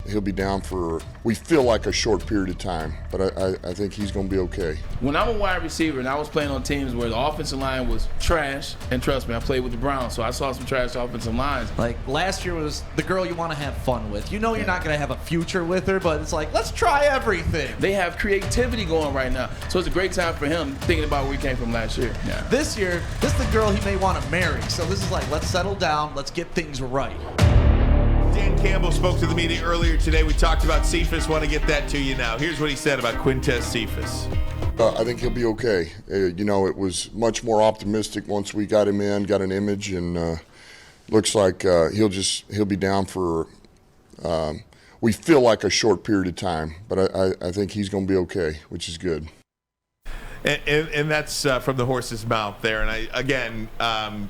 he'll be down for, we feel like, a short period of time, but I think he's going to be okay. When I'm a wide receiver and I was playing on teams where the offensive line was trash, and trust me, I played with the Browns, so I saw some trash offensive lines. Like last year was the girl you want to have fun with. You know you're not going to have a future with her, but it's like, let's try everything. They have creativity going right now, so it's a great time for him thinking about where he came from last year. Yeah. This year, this is the girl he may want to marry, so this is like, let's settle down, let's get things right. Dan Campbell spoke to the media earlier today. We talked about Cephus. Want to get that to you now. Here's what he said about Quintez Cephus. I think he'll be okay. It was much more optimistic once we got him in, got an image, and looks like he'll be down for, we feel like, a short period of time, but I think he's going to be okay, which is good. And that's from the horse's mouth there. And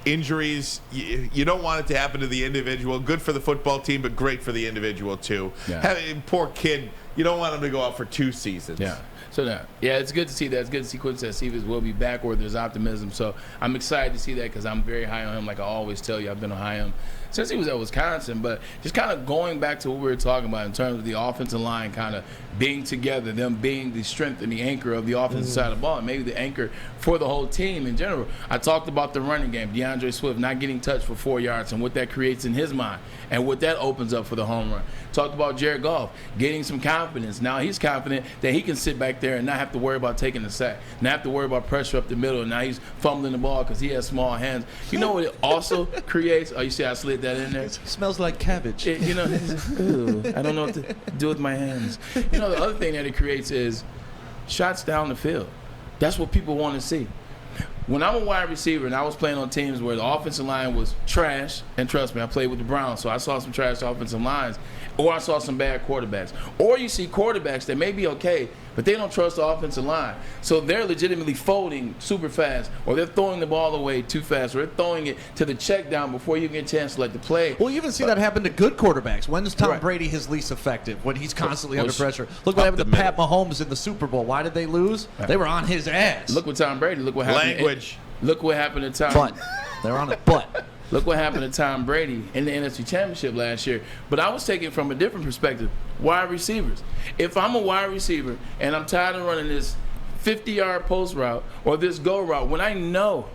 injuries, you don't want it to happen to the individual. Good for the football team, but great for the individual too. Yeah. Poor kid, you don't want him to go out for 2 seasons. Yeah. So it's good to see that. It's good to see Quintez Cephus will be back where there's optimism. So I'm excited to see that because I'm very high on him. Like I always tell you, I've been high on him since he was at Wisconsin. But just kind of going back to what we were talking about in terms of the offensive line kind of being together, them being the strength and the anchor of the offensive side of the ball, and maybe the anchor for the whole team in general. I talked about the running game, DeAndre Swift not getting touched for 4 yards and what that creates in his mind and what that opens up for the home run. Talked about Jared Goff getting some confidence. Now he's confident that he can sit back there and not have to worry about taking the sack, not have to worry about pressure up the middle. And now he's fumbling the ball because he has small hands. You know what it also creates? Oh, you see I slid that in there? It smells like cabbage. I don't know what to do with my hands. The other thing that it creates is shots down the field. That's what people want to see. When I'm a wide receiver and I was playing on teams where the offensive line was trash, and trust me, I played with the Browns, so I saw some trash offensive lines, or I saw some bad quarterbacks. Or you see quarterbacks that may be okay, but they don't trust the offensive line. So they're legitimately folding super fast, or they're throwing the ball away too fast, or they're throwing it to the check down before you get a chance to let the play. Well, you even see that happen to good quarterbacks. When is Tom Brady his least effective? When he's constantly under pressure. Look what happened to Pat Mahomes in the Super Bowl. Why did they lose? They were on his ass. Look with Tom Brady. Look what happened. Language. Look what happened to Tom. Butt. They're on a butt. Look what happened to Tom Brady in the NFC Championship last year. But I was taking it from a different perspective. Wide receivers. If I'm a wide receiver and I'm tired of running this 50-yard post route or this go route, when I know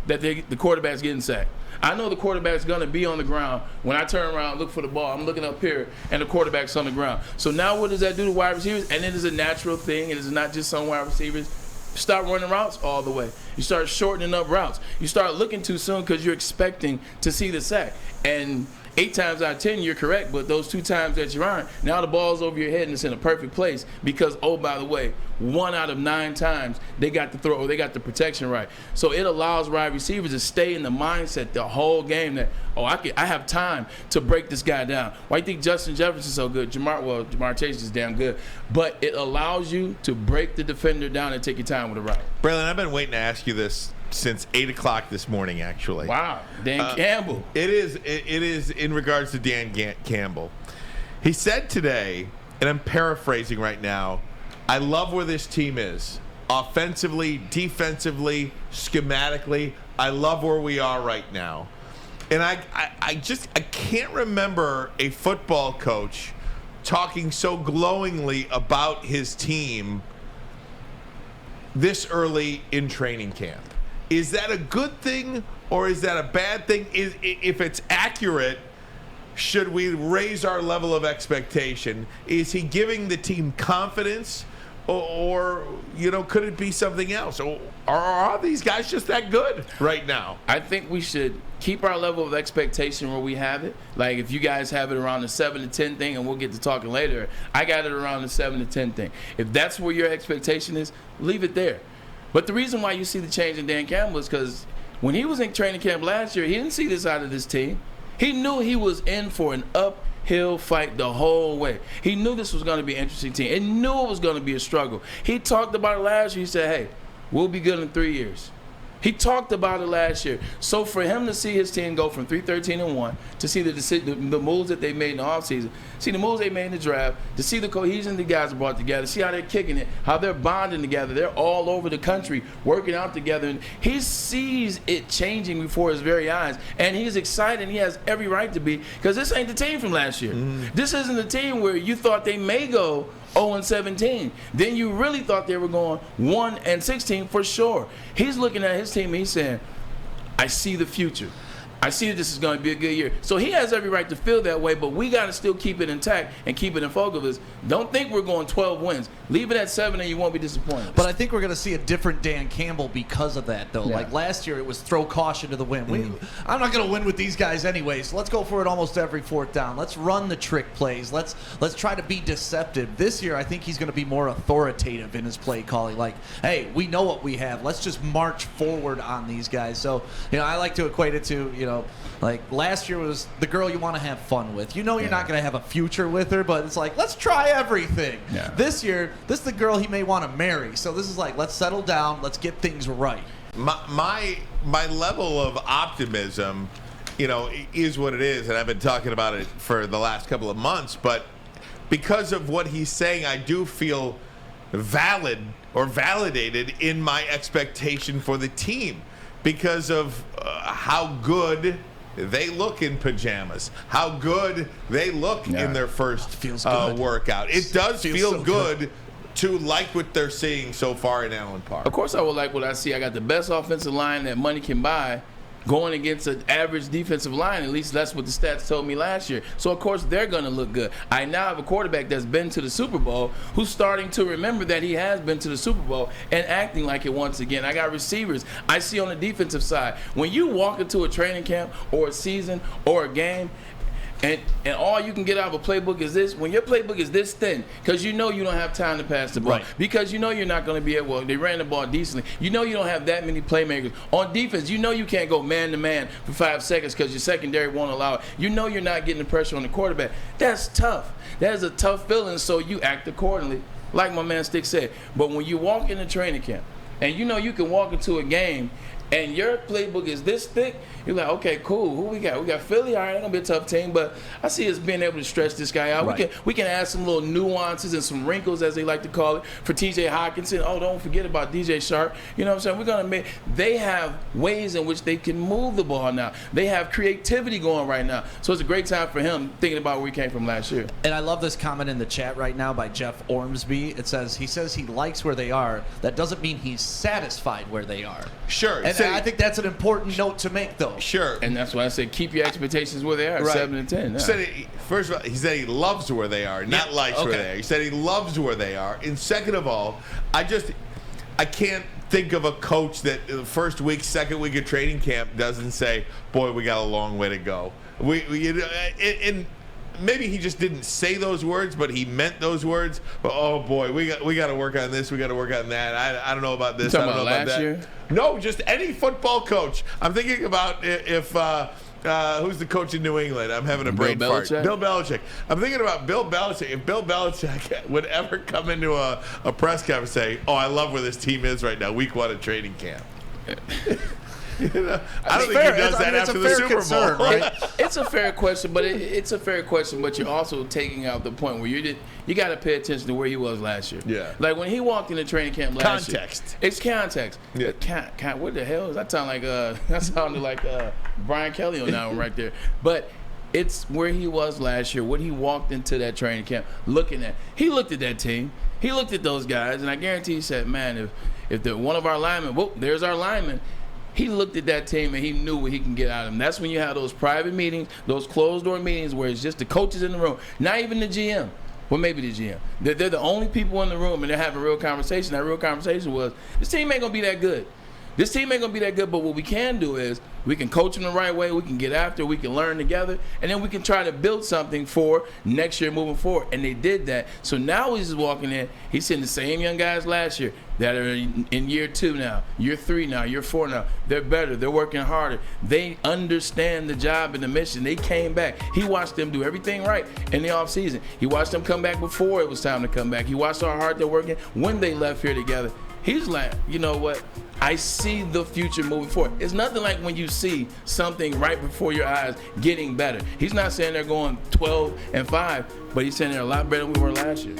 that the quarterback's getting sacked, I know the quarterback's going to be on the ground. When I turn around and look for the ball, I'm looking up here, and the quarterback's on the ground. So now what does that do to wide receivers? And it is a natural thing. It is not just some wide receivers. Start running routes all the way. You start shortening up routes. You start looking too soon because you're expecting to see the sack. And 8 times out of 10, you're correct, but those 2 times that you aren't, now the ball's over your head and it's in a perfect place because, oh, by the way, 1 out of 9 times they got the throw or they got the protection right. So it allows wide receivers to stay in the mindset the whole game that, I have time to break this guy down. Why do you think Justin Jefferson's so good? Jamar Chase is damn good. But it allows you to break the defender down and take your time with a route. Braylon, I've been waiting to ask you this since 8 o'clock this morning, actually. Wow, Dan Campbell. It is in regards to Dan Campbell. He said today, and I'm paraphrasing right now, I love where this team is. Offensively, defensively, schematically, I love where we are right now. And I can't remember a football coach talking so glowingly about his team this early in training camp. Is that a good thing or is that a bad thing? If it's accurate, should we raise our level of expectation? Is he giving the team confidence or could it be something else? Or are these guys just that good right now? I think we should keep our level of expectation where we have it. Like if you guys have it around the 7 to 10 thing, and we'll get to talking later, I got it around the 7 to 10 thing. If that's where your expectation is, leave it there. But the reason why you see the change in Dan Campbell is because when he was in training camp last year, he didn't see this out of this team. He knew he was in for an uphill fight the whole way. He knew this was going to be an interesting team. He knew it was going to be a struggle. He talked about it last year. He said, hey, we'll be good in 3 years. He talked about it last year. So for him to see his team go from 3-13-1, to see the moves that they made in the offseason, see the moves they made in the draft, to see the cohesion the guys brought together, see how they're kicking it, how they're bonding together. They're all over the country working out together. And he sees it changing before his very eyes. And he's excited. He has every right to be, because this ain't the team from last year. This isn't the team where you thought they may go 0-17. Then you really thought they were going 1-16 for sure. He's looking at his team and he's saying, I see the future. I see that this is going to be a good year. So he has every right to feel that way, but we got to still keep it intact and keep it in focus. Don't think we're going 12 wins. Leave it at 7 and you won't be disappointed. But I think we're going to see a different Dan Campbell because of that, though. Yeah. Like last year, it was throw caution to the wind. I'm not going to win with these guys anyway, so let's go for it almost every fourth down. Let's run the trick plays. Let's try to be deceptive. This year, I think he's going to be more authoritative in his play calling. Like, hey, we know what we have. Let's just march forward on these guys. So, I like to equate it to, like last year was the girl you want to have fun with. You're not going to have a future with her, but it's like, let's try everything. Yeah. This year, this is the girl he may want to marry. So this is like, let's settle down. Let's get things right. My level of optimism, is what it is, and I've been talking about it for the last couple of months. But because of what he's saying, I do feel valid or validated in my expectation for the team because of how good they look in pajamas, how good they look in their first workout. It does feel so good to like what they're seeing so far in Allen Park. Of course I would like what I see. I got the best offensive line that money can buy going against an average defensive line. At least that's what the stats told me last year. So, of course, they're going to look good. I now have a quarterback that's been to the Super Bowl who's starting to remember that he has been to the Super Bowl and acting like it once again. I got receivers I see on the defensive side. When you walk into a training camp or a season or a game, and all you can get out of a playbook is this. When your playbook is this thin, because you don't have time to pass the ball. Right. Because you're not going to be able, they ran the ball decently. You don't have that many playmakers. On defense, you can't go man-to-man for 5 seconds because your secondary won't allow it. You're not getting the pressure on the quarterback. That's tough. That is a tough feeling, so you act accordingly, like my man Stick said. But when you walk into training camp, and you can walk into a game, and your playbook is this thick, you're like, okay, cool. Who we got? We got Philly. All right, it's gonna be a tough team, but I see us being able to stretch this guy out. Right. We can add some little nuances and some wrinkles, as they like to call it, for T.J. Hockenson. Oh, don't forget about DJ Sharp. You know what I'm saying? They have ways in which they can move the ball now. They have creativity going right now. So it's a great time for him thinking about where he came from last year. And I love this comment in the chat right now by Jeff Ormsby. It says, he says he likes where they are. That doesn't mean he's satisfied where they are. Sure. And I think that's an important note to make, though. Sure. And that's why I said keep your expectations where they are, Right. 7-10. Yeah. First of all, he said he loves where they are, not likes where they are. He said he loves where they are. And second of all, I can't think of a coach that the first week, second week of training camp doesn't say, boy, we got a long way to go. And maybe he just didn't say those words, but he meant those words. But, oh, boy, we got to work on this. We got to work on that. I don't know about this. You I don't know talking about about last that. year? No, just any football coach. I'm thinking about if who's the coach in New England? I'm having a brain fart. Bill Belichick. I'm thinking about Bill Belichick. If Bill Belichick would ever come into a press conference and say, oh, I love where this team is right now, week 1 of training camp. I don't think he does that after the Super Bowl. Right? It's a fair question, but it's a fair question. But you're also taking out the point where you got to pay attention to where he was last year. Yeah. Like when he walked into training camp last year. Context. It's context. Yeah. What the hell is that? Sounded like Brian Kelly on that one right there. But it's where he was last year. What he walked into that training camp looking at. He looked at that team. He looked at those guys, and I guarantee he said, "Man, if they're one of our linemen, whoop, there's our lineman." He looked at that team and he knew what he can get out of them. That's when you have those private meetings, those closed-door meetings where it's just the coaches in the room, not even the GM. Well, maybe the GM. They're the only people in the room, and they're having a real conversation. That real conversation was, this team ain't going to be that good. This team ain't going to be that good, but what we can do is we can coach them the right way, we can get after, we can learn together, and then we can try to build something for next year moving forward. And they did that. So now he's just walking in. He's seeing the same young guys last year that are in year 2 now, year 3 now, year 4 now. They're better. They're working harder. They understand the job and the mission. They came back. He watched them do everything right in the offseason. He watched them come back before it was time to come back. He watched how hard they're working when they left here together. He's like, you know what? I see the future moving forward. It's nothing like when you see something right before your eyes getting better. He's not saying they're going 12-5, but he's saying they're a lot better than we were last year.